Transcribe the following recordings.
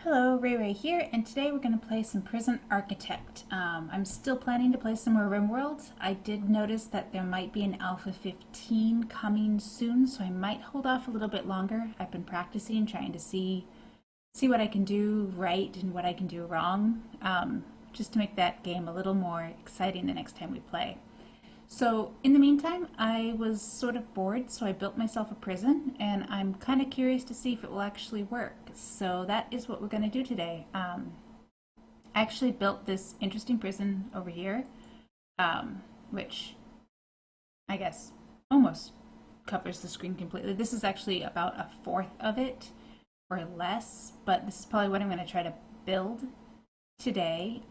Hello, Ray here, and today we're going to play some Prison Architect. I'm still planning to play some more RimWorld. I did notice that there might be an Alpha 15 coming soon, so I might hold off a little bit longer. I've been practicing, trying to see what I can do right and what I can do wrong, just to make that game a little more exciting the next time we play. So in the meantime, I was sort of bored, so I built myself a prison, and I'm kind of curious to see if it will actually work. So that is what we're going to do today. I actually built this interesting prison over here, which I guess almost covers the screen completely. This is actually about a fourth of it, or less, but this is probably what I'm going to try to build today.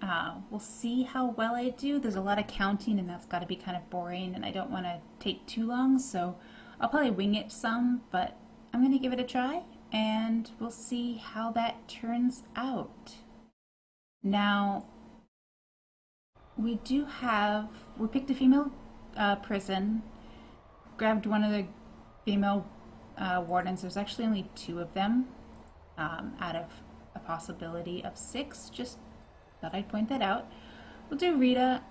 We'll see how well I do. There's a lot of counting and that's got to be kind of boring and I don't want to take too long, so I'll probably wing it some, but I'm going to give it a try and we'll see how that turns out. Now, we picked a female prison, grabbed one of the female wardens. There's actually only 2 of them out of a possibility of 6, just thought I'd point that out. We'll do Rita.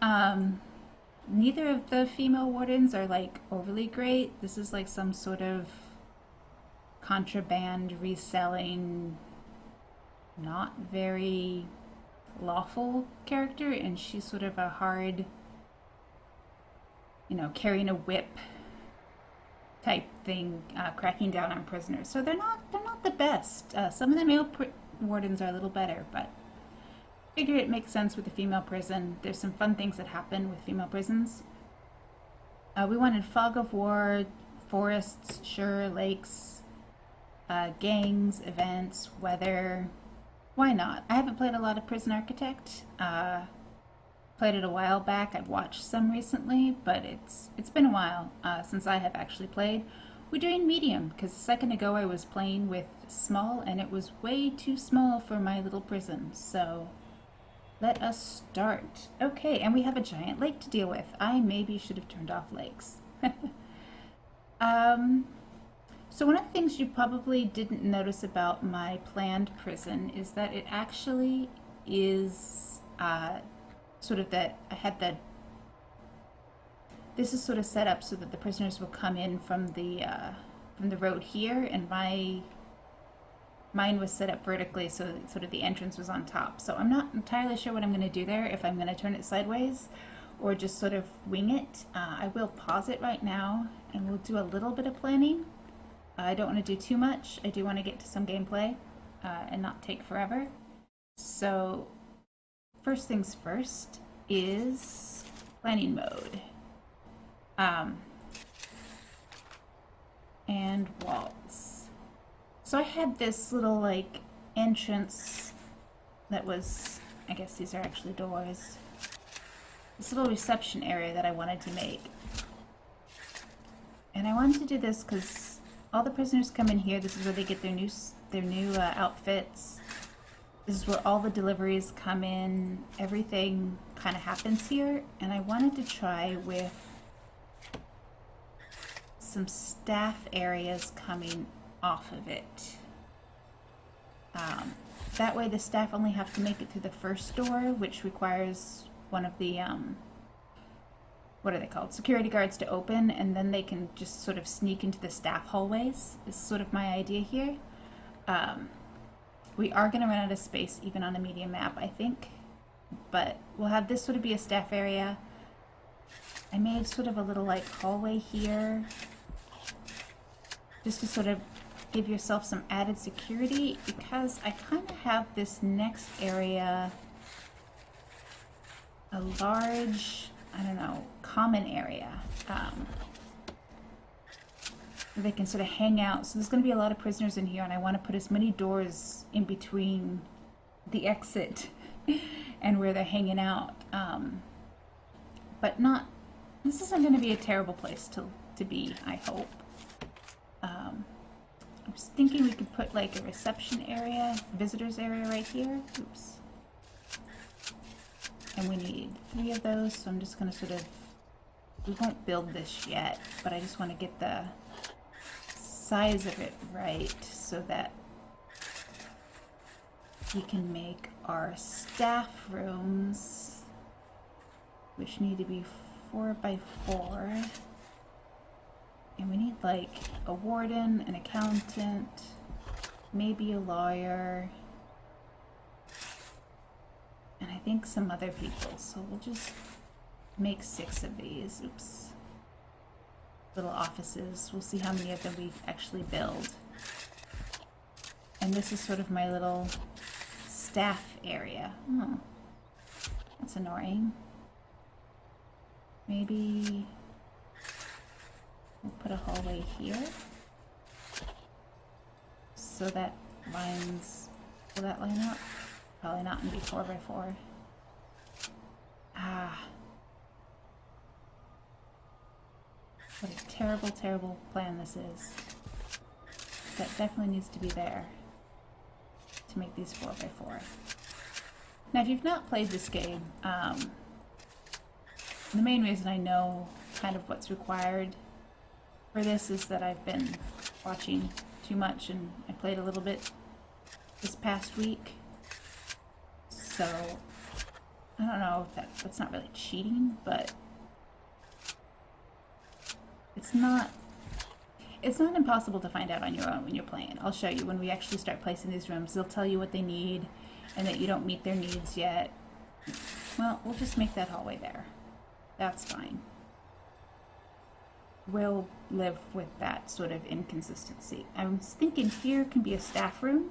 Neither of the female wardens are like overly great. This is like some sort of contraband reselling, not very lawful character, and she's sort of a hard, carrying a whip type thing, cracking down on prisoners. So they're not the best. Some of the male wardens are a little better, but figure it makes sense with the female prison. There's some fun things that happen with female prisons. We wanted fog of war, forests, sure, lakes, gangs, events, weather. Why not? I haven't played a lot of Prison Architect. Played it a while back. I've watched some recently, but it's been a while since I have actually played. We're doing medium because a second ago I was playing with small and it was way too small for my little prison. So let us start. Okay, and we have a giant lake to deal with. I maybe should have turned off lakes. So one of the things you probably didn't notice about my planned prison is that it actually is sort of that I had the. This is sort of set up so that the prisoners will come in from the road here, and mine was set up vertically so that sort of the entrance was on top. So I'm not entirely sure what I'm going to do there, if I'm going to turn it sideways or just sort of wing it. I will pause it right now and we'll do a little bit of planning. I don't want to do too much. I do want to get to some gameplay and not take forever. So first things first is planning mode. And walls. So I had this little like entrance that was, I guess these are actually doors, this little reception area that I wanted to make. And I wanted to do this because all the prisoners come in here. This is where they get their new outfits. This is where all the deliveries come in. Everything kind of happens here, and I wanted to try with some staff areas coming off of it. That way the staff only have to make it through the first door, which requires one of the what are they called? Security guards to open, and then they can just sort of sneak into the staff hallways. Is sort of my idea here. We are going to run out of space even on a medium map, I think, but we'll have this sort of be a staff area. I made sort of a little like hallway here just to sort of give yourself some added security, because I kind of have this next area a large, I don't know, common area where they can sort of hang out. So there's going to be a lot of prisoners in here, and I want to put as many doors in between the exit and where they're hanging out. But this isn't going to be a terrible place to be, I hope. I was thinking we could put like a reception area, visitors area right here. Oops. And we need 3 of those, so I'm just going to sort of, we won't build this yet, but I just want to get the size of it right so that we can make our staff rooms, which need to be 4x4. And we need like a warden, an accountant, maybe a lawyer, and I think some other people. So we'll just make 6 of these. Oops. Little offices. We'll see how many of them we actually build. And this is sort of my little staff area. Oh, that's annoying. Maybe we'll put a hallway here. So that lines, will that line up? Probably not, and be 4x4. Ah. What a terrible, terrible plan this is. That definitely needs to be there to make these 4x4. Now, if you've not played this game, the main reason I know kind of what's required for this is that I've been watching too much, and I played a little bit this past week. So, I don't know if that's not really cheating, but it's not impossible to find out on your own when you're playing. I'll show you when we actually start placing these rooms. They'll tell you what they need and that you don't meet their needs yet. Well, we'll just make that hallway there. That's fine. We'll live with that sort of inconsistency. I was thinking here can be a staff room,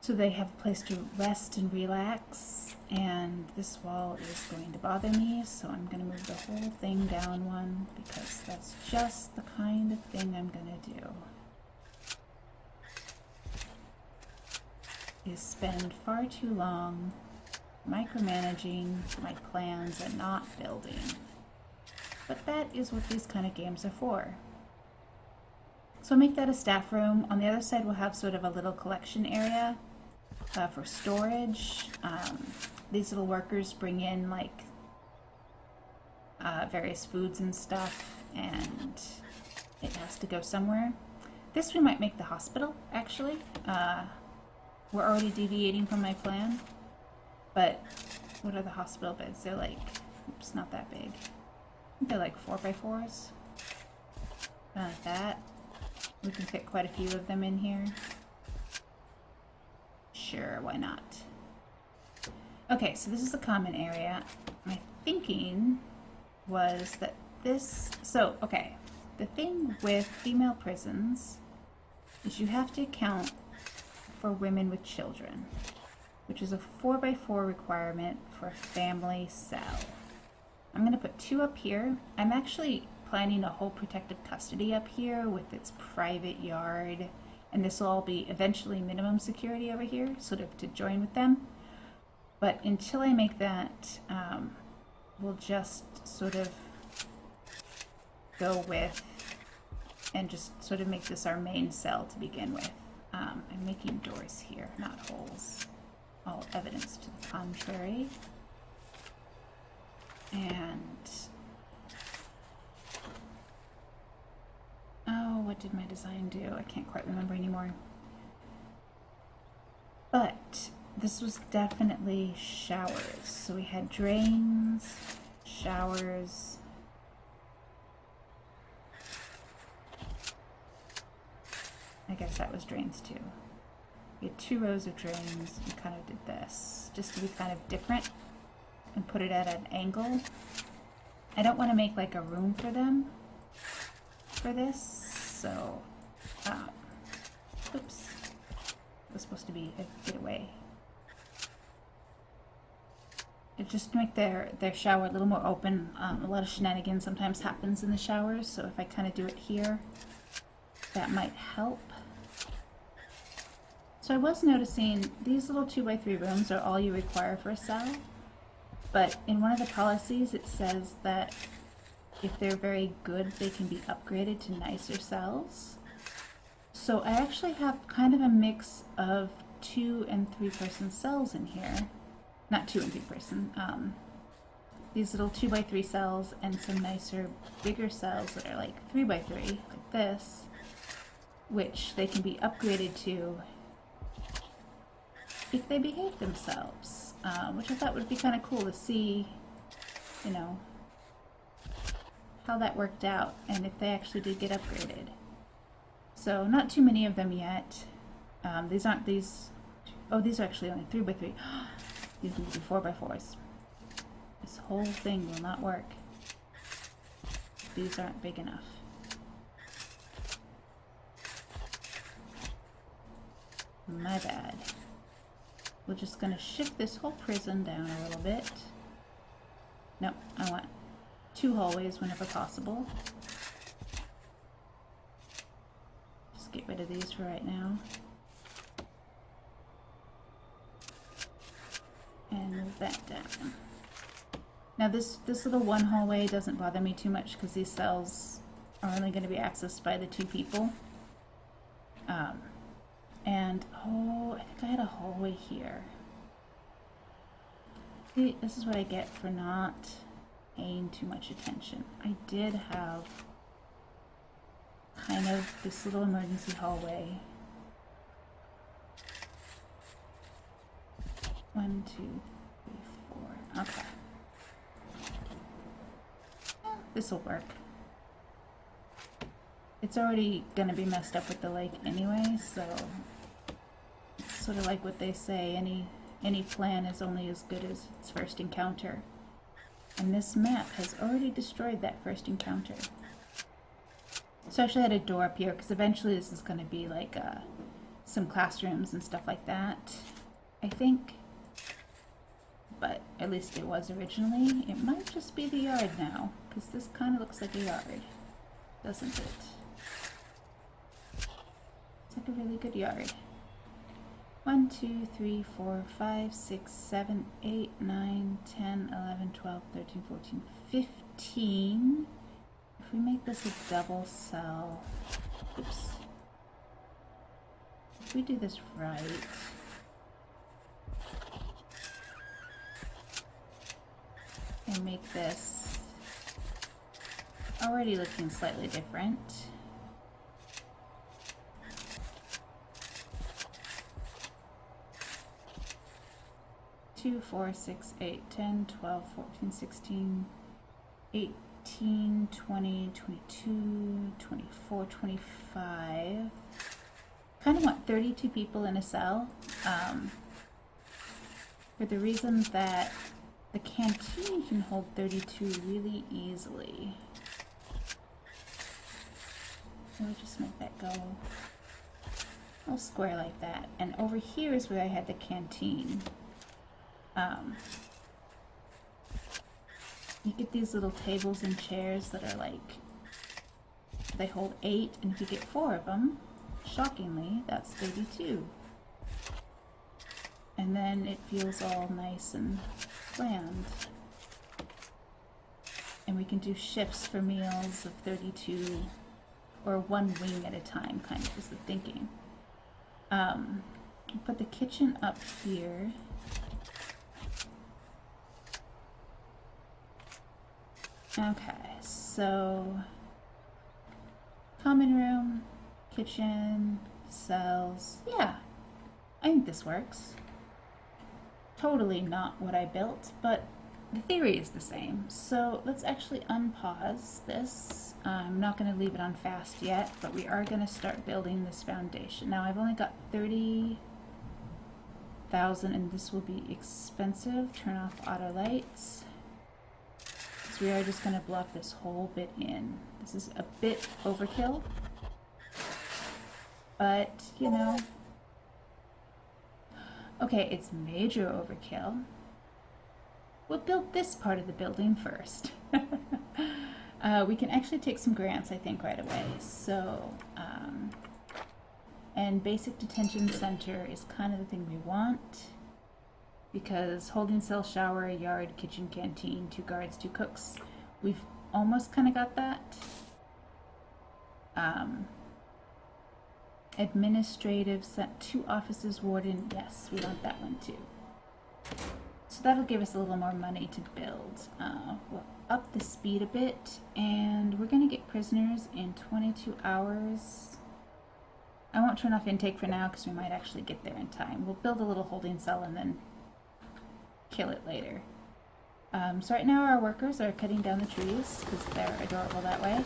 so they have a place to rest and relax. And this wall is going to bother me, so I'm going to move the whole thing down one, because that's just the kind of thing I'm going to do. Is spend far too long micromanaging my plans and not building. But that is what these kind of games are for. So make that a staff room. On the other side we'll have sort of a little collection area for storage. These little workers bring in like various foods and stuff, and it has to go somewhere. This we might make the hospital, actually. We're already deviating from my plan, but what are the hospital beds? They're like, oops, not that big. I think they're like 4x4s. Like that. We can fit quite a few of them in here. Sure, why not? Okay, so this is the common area. My thinking was that this... So, okay, the thing with female prisons is you have to account for women with children, which is a 4x4 requirement for a family cell. I'm going to put 2 up here. I'm actually planning a whole protective custody up here with its private yard, and this will all be eventually minimum security over here, sort of to join with them. But until I make that, we'll just sort of go with and just sort of make this our main cell to begin with. I'm making doors here, not holes. All evidence to the contrary. And oh, what did my design do? I can't quite remember anymore. But this was definitely showers. So we had drains, showers. I guess that was drains too. We had 2 rows of drains. We kind of did this just to be kind of different and put it at an angle. I don't want to make like a room for them for this, so oops, it was supposed to be a getaway. It just to make their shower a little more open. A lot of shenanigans sometimes happens in the showers, so if I kind of do it here, that might help. So I was noticing these little 2x3 rooms are all you require for a cell, but in one of the policies it says that if they're very good, they can be upgraded to nicer cells. So I actually have kind of a mix of 2 and 3 person cells in here. Not 2 and 3 person. These little 2x3 cells and some nicer, bigger cells that are like 3x3, like this, which they can be upgraded to if they behave themselves, which I thought would be kind of cool to see, you know, how that worked out and if they actually did get upgraded. So not too many of them yet. These aren't these. Oh, these are actually only 3x3. These need to be 4x4s. This whole thing will not work. These aren't big enough. My bad. We're just going to shift this whole prison down a little bit. Nope, I want 2 hallways whenever possible. Just get rid of these for right now. And move that down. Now this little one hallway doesn't bother me too much because these cells are only going to be accessed by the 2 people. And oh, I think I had a hallway here. See, this is what I get for not paying too much attention. I did have kind of this little emergency hallway. 1, 2, 3, 4. Okay. This will work. It's already gonna be messed up with the lake anyway, so it's sort of like what they say, any plan is only as good as its first encounter. And this map has already destroyed that first encounter. So I actually had a door up here because eventually this is going to be like some classrooms and stuff like that, I think. But at least it was originally. It might just be the yard now because this kind of looks like a yard, doesn't it? It's like a really good yard. 1, 2, 3, 4, 5, 6, 7, 8, 9, 10, 11, 12, 13, 14, 15. If we make this a double cell, oops. If we do this right, and make this already looking slightly different. 2, 4, 6, 8, 10, 12, 14, 16, 18, 20, 22, 24, 25. Kind of want 32 people in a cell, for the reason that the canteen can hold 32 really easily. We'll just make that go a little square like that. And over here is where I had the canteen. You get these little tables and chairs that are like, they hold 8, and if you get 4 of them, shockingly, that's 32. And then it feels all nice and bland. And we can do shifts for meals of 32, or 1 wing at a time, kind of is the thinking. Put the kitchen up here. Okay, so common room, kitchen, cells. Yeah, I think this works. Totally not what I built, but the theory is the same. So let's actually unpause this. I'm not going to leave it on fast yet, but we are going to start building this foundation. Now I've only got 30,000 and this will be expensive. Turn off auto lights. So we are just going to block this whole bit in. This is a bit overkill, but you know, okay, it's major overkill. We'll build this part of the building first. We can actually take some grants, I think, right away. So, and basic detention center is kind of the thing we want, because holding cell, shower, yard, kitchen, canteen, 2 guards, 2 cooks, we've almost kind of got that. Administrative, 2 offices, warden, yes, we want that one too. So that'll give us a little more money to build. We'll up the speed a bit, and we're going to get prisoners in 22 hours. I won't turn off intake for now because we might actually get there in time. We'll build a little holding cell and then kill it later. So right now our workers are cutting down the trees because they're adorable that way.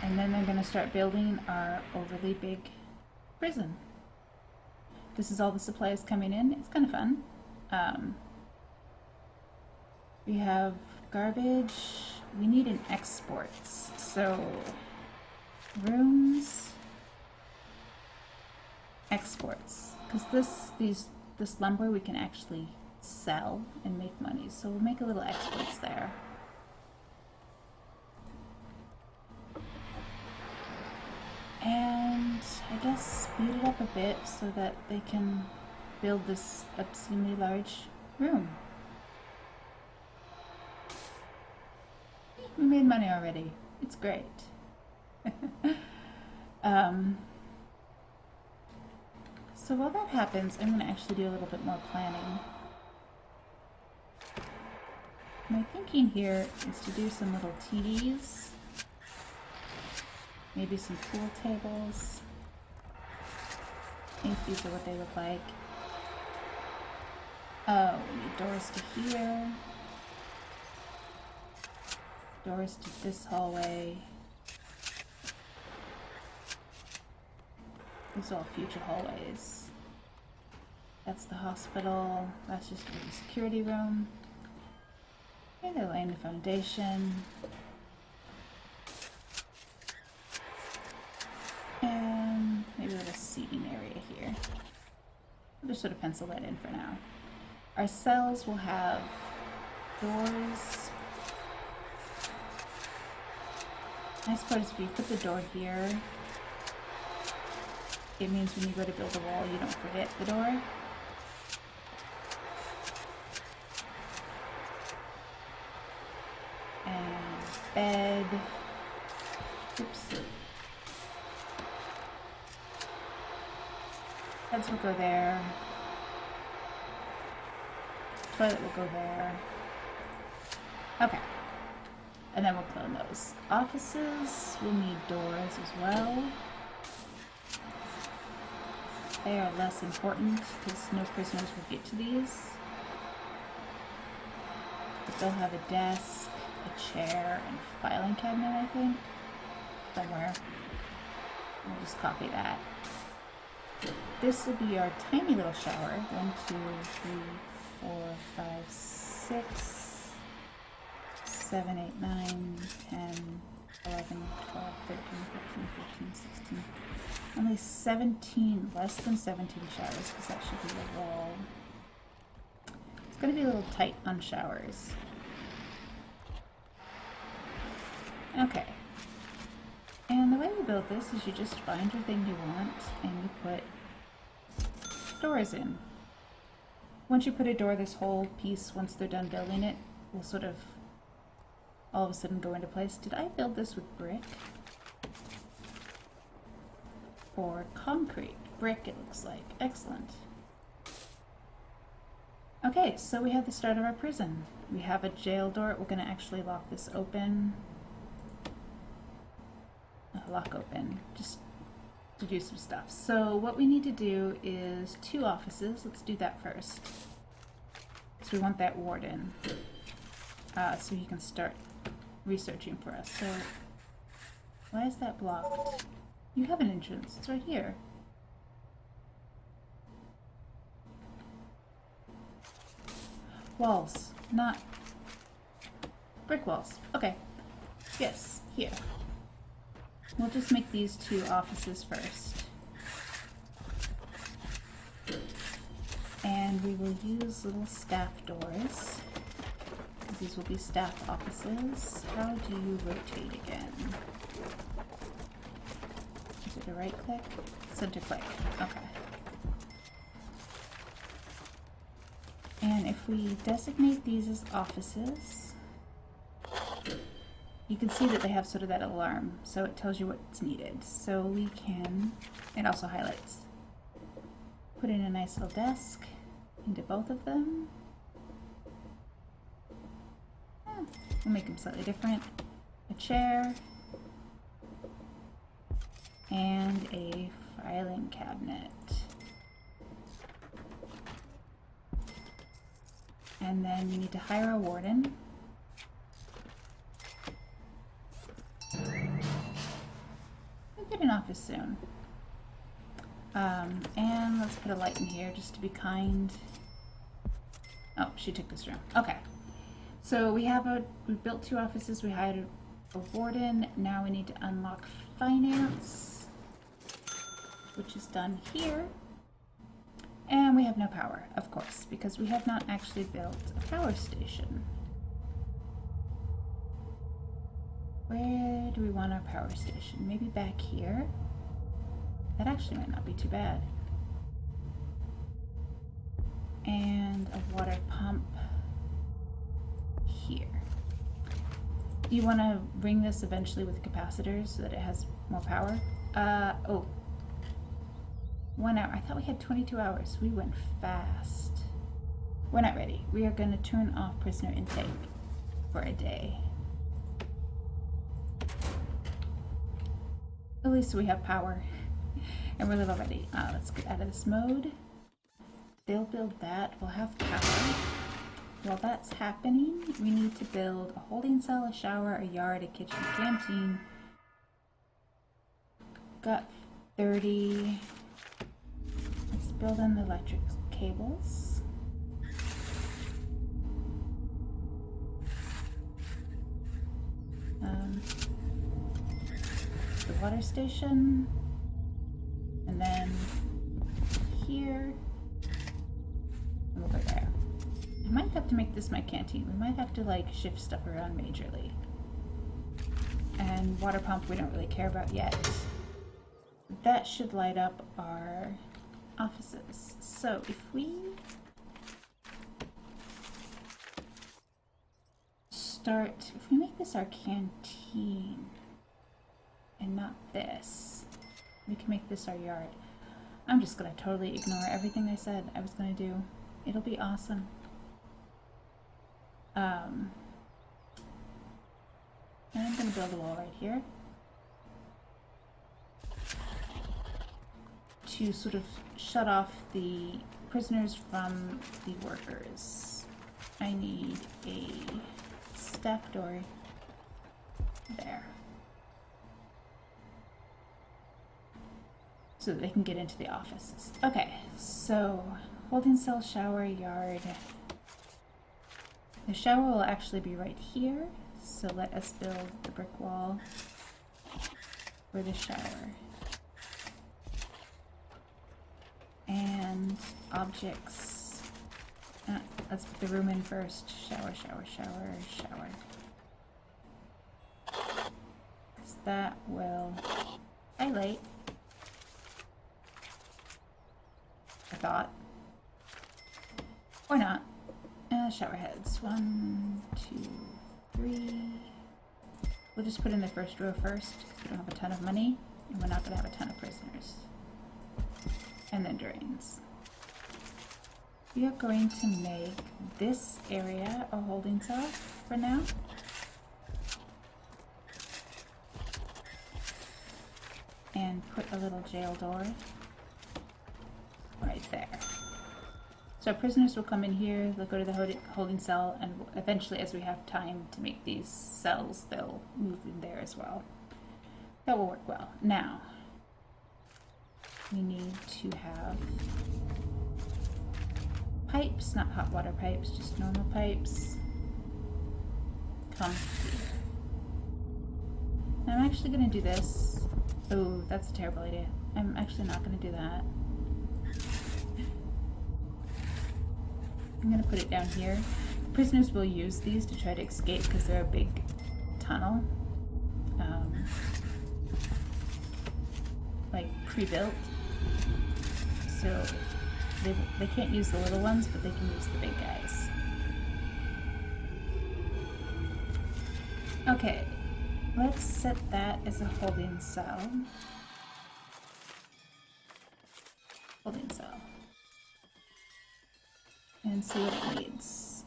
And then they're going to start building our overly big prison. This is all the supplies coming in. It's kind of fun. We have garbage. We need an exports. So rooms, exports. Because this lumber we can actually sell and make money. So we'll make a little exports there. And I guess speed it up a bit so that they can build this obscenely large room. We made money already. It's great. So while that happens, I'm going to actually do a little bit more planning. My thinking here is to do some little TVs. Maybe some pool tables. I think these are what they look like. Oh, we need doors to here. Doors to this hallway. These are all future hallways. That's the hospital. That's just the security room. Okay, they're laying the foundation. And maybe a little seating area here. We'll just sort of pencil that in for now. Our cells will have doors. I suppose if you put the door here, it means when you go to build a wall, you don't forget the door. And bed. Oops. Beds will go there. Toilet will go there. Okay. And then we'll clone those. Offices will need doors as well. They are less important because no prisoners will get to these. But they'll have a desk, a chair, and a filing cabinet, I think. Somewhere. We'll just copy that. This will be our tiny little shower. 1, 2, 3, 4, 5, 6, 7, 8, 9, 10, 11, 12, 13, 14, 15, 16. Only 17, less than 17 showers, because that should be the wall. It's going to be a little tight on showers. Okay. And the way we build this is you just find your thing you want, and you put doors in. Once you put a door, this whole piece, once they're done building it, will sort of all of a sudden go into place. Did I build this with brick? Or concrete? Brick, it looks like. Excellent. Okay, so we have the start of our prison. We have a jail door. We're going to actually lock this open. Lock open, just to do some stuff. So what we need to do is 2 offices. Let's do that first. So we want that warden, so he can start researching for us. So why is that blocked? You have an entrance. It's right here. Walls, not brick walls. Okay. Yes, here. We'll just make these 2 offices first. And we will use little staff doors. These will be staff offices. How do you rotate again? Is it a right click? Center click. Okay. And if we designate these as offices, you can see that they have sort of that alarm, so it tells you what's needed. So we can, it also highlights. Put in a nice little desk into both of them. We'll make them slightly different. A chair, and a filing cabinet. And then we need to hire a warden. We'll get an office soon. And let's put a light in here just to be kind. Oh, she took this room. Okay. So we built 2 offices, we hired a warden. Now we need to unlock finance, which is done here. And we have no power, of course, because we have not actually built a power station. Where do we want our power station? Maybe back here? That actually might not be too bad. And a water pump here. Do you want to ring this eventually with capacitors so that it has more power? Oh. 1 hour. I thought we had 22 hours. We went fast. We're not ready. We are going to turn off prisoner intake for a day. At least we have power. And we're a little ready. Let's get out of this mode. They'll build that. We'll have power. While that's happening, we need to build a holding cell, a shower, a yard, a kitchen, a canteen. Got 30. Let's build in the electric cables. The water station. And then here. And we'll go there. I might have to make this my canteen. We might have to like shift stuff around majorly. And water pump we don't really care about yet. That should light up our offices. So if we make this our canteen and not this, we can make this our yard. I'm just gonna totally ignore everything I said I was gonna do. It'll be awesome. And I'm gonna build a wall right here to sort of shut off the prisoners from the workers. I need a staff door there so that they can get into the offices. Okay, so holding cell, shower, yard. The shower will actually be right here, so let us build the brick wall for the shower. And objects. Let's put the room in first. Shower, shower, shower, shower. Because that will highlight. I thought. Or not. Shower heads. 1, 2, 3. We'll just put in the first row first because we don't have a ton of money and we're not going to have a ton of prisoners. And then drains. We are going to make this area a holding cell for now. And put a little jail door right there. So prisoners will come in here, they'll go to the holding cell, and eventually as we have time to make these cells, they'll move in there as well. That will work well. Now, we need to have pipes, not hot water pipes, just normal pipes. Come here. Now I'm actually going to do this. Oh, that's a terrible idea. I'm actually not going to do that. I'm going to put it down here. Prisoners will use these to try to escape because they're a big tunnel. Like pre-built. So they can't use the little ones, but they can use the big guys. Okay, let's set that as a holding cell. Holding cell. And see what it needs.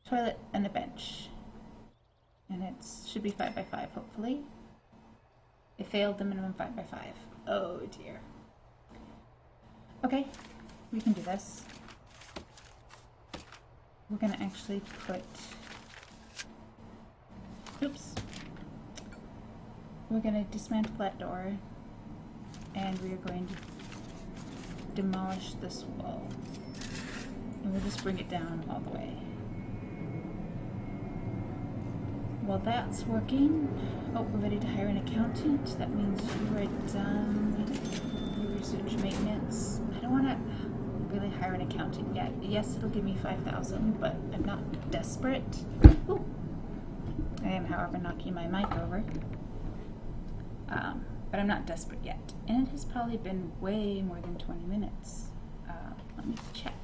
Toilet and a bench. And it should be 5 by 5, hopefully. If It failed the minimum 5x5. Oh dear. Okay, we can do this. We're gonna actually put, oops. We're gonna dismantle that door and we are going to demolish this wall. And we'll just bring it down all the way. While that's working, oh, we're ready to hire an accountant. That means you are done your research maintenance. I don't want to really hire an accountant yet. Yes, it'll give me 5,000, but I'm not desperate. Ooh. I am, however, knocking my mic over. But I'm not desperate yet. And it has probably been way more than 20 minutes. Let me check.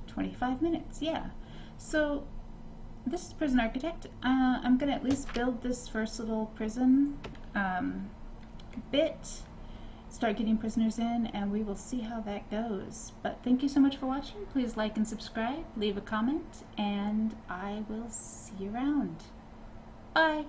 25 minutes, yeah. So this is Prison Architect. I'm gonna at least build this first little prison bit, start getting prisoners in, and we will see how that goes. But thank you so much for watching. Please like and subscribe, leave a comment, and I will see you around. Bye.